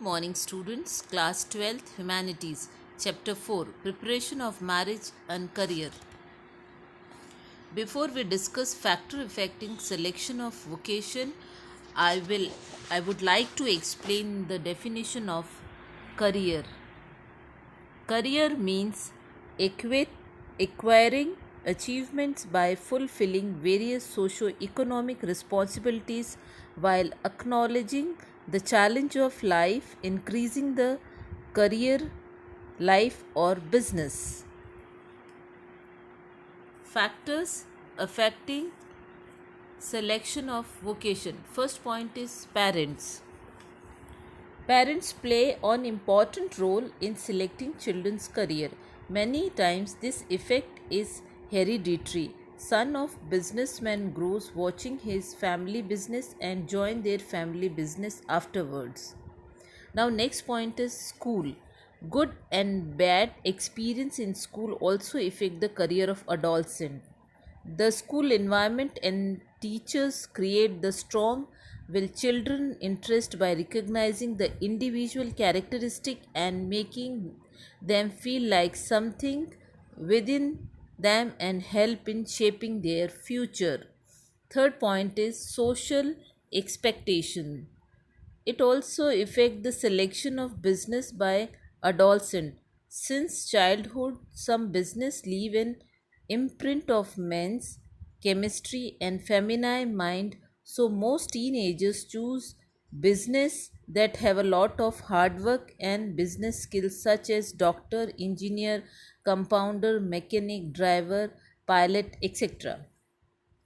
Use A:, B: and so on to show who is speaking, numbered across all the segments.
A: morning, students. Class 12th Humanities, Chapter 4, Preparation of Marriage and Career. Before we discuss factor affecting selection of vocation, I would like to explain the definition of career. Career means acquiring achievements by fulfilling various socio-economic responsibilities while acknowledging the challenge of life, increasing the career, life, or business. Factors affecting selection of vocation. First point is parents. Parents play an important role in selecting children's career. Many times this effect is hereditary. Son of businessman grows watching his family business and join their family business afterwards. Now next point is school. Good and bad experience in school also affect the career of adolescent. The school environment and teachers create the strong will children interest by recognizing the individual characteristic and making them feel like something within them and help in shaping their future. Third point is social expectation. It also affects the selection of business by adolescent. Since childhood, some business leave an imprint of men's chemistry and feminine mind, so most teenagers choose business that have a lot of hard work and business skills such as doctor, engineer, compounder, mechanic, driver, pilot, etc.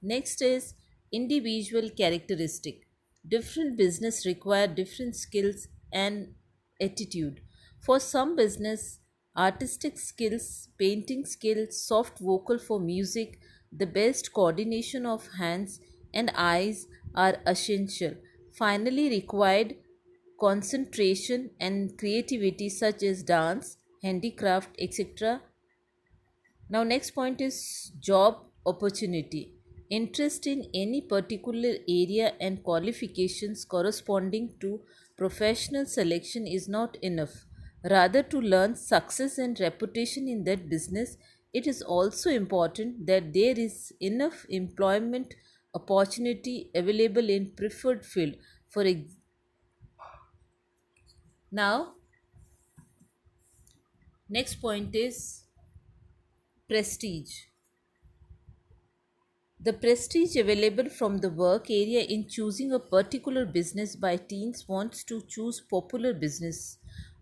A: Next is individual characteristic. Different business require different skills and attitude. For some business, artistic skills, painting skills, soft vocal for music, the best coordination of hands and eyes are essential. Finally, required concentration and creativity such as dance, handicraft, etc. Now, next point is job opportunity. Interest in any particular area and qualifications corresponding to professional selection is not enough. Rather, to learn success and reputation in that business, it is also important that there is enough employment opportunity available in preferred field. Now, next point is prestige. The prestige available from the work area in choosing a particular business by teens wants to choose popular business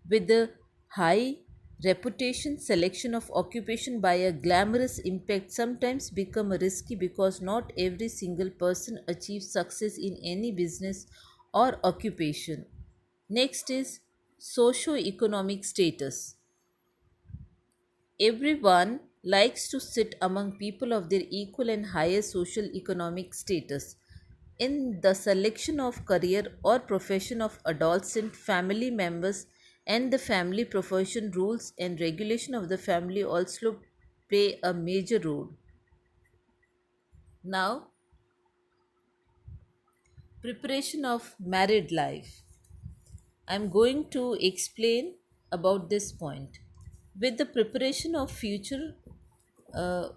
A: with the high reputation selection of occupation by a glamorous impact sometimes become risky because not every single person achieves success in any business or occupation. Next is socio-economic status. Everyone likes to sit among people of their equal and higher social economic status. In the selection of career or profession of adolescent family members and the family profession rules and regulation of the family also play a major role. Now, preparation of married life. I am going to explain about this point. With the preparation of future uh,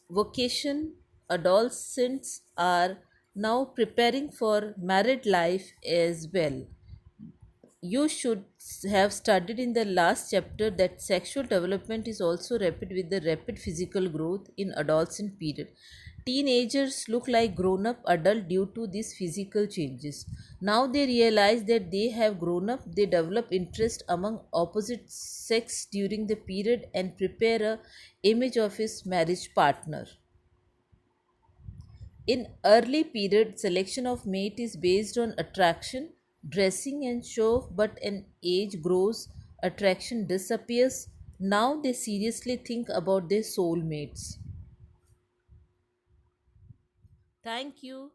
A: vocation, adolescents are now preparing for married life as well. You should have studied in the last chapter that sexual development is also rapid with the rapid physical growth in adolescent period. Teenagers look like grown up adult due to these physical changes. Now they realize that they have grown up, they develop interest among opposite sex during the period and prepare a image of his marriage partner. In early period, selection of mate is based on attraction, dressing and show, but an age grows, attraction disappears. Now they seriously think about their soulmates. Thank you.